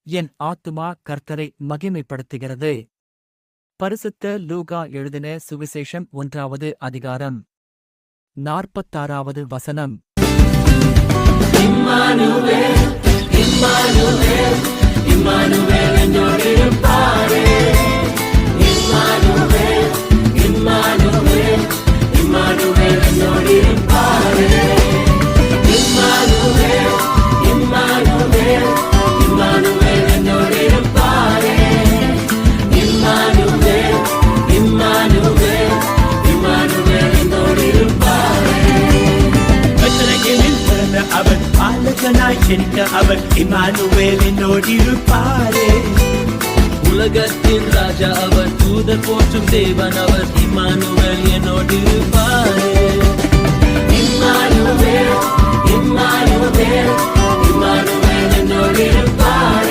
என் ஆத்துமா கர்த்தரை மகிமைப்படுத்துகிறது. பரிசுத்த லூகா எழுதின சுவிசேஷம் 1வது அதிகாரம் 46வது வசனம். இம்மானுவேல், இம்மானுவேல், இம்மானுவேல் என்னோடு இருப்பாரே. இம்மானுவேல், இம்மானுவேல், இம்மானுவேல் என்னோடு இருப்பாரே. இம்மானுவேல், இம்மானுவேல், இம்மானுவேல் என்னோடு இருப்பாரே. இம்மானுவேல், இம்மானுவேல், இம்மானுவேல் என்னோடு இருப்பாரே. அவர் பாலகனாய் ஜெனிக்க அவர் இம்மானுவேல் என்னோடு இருப்பாரே. உலகத்தின் ராஜா அவர், தூதர் போற்றும் தேவன் அவர், இம்மானுவேல் என்னோடு இருப்பாரே. இம்மானுவேல், இம்மானுவேல், இம்மானுவேல் என்னோடு இருப்பாரே.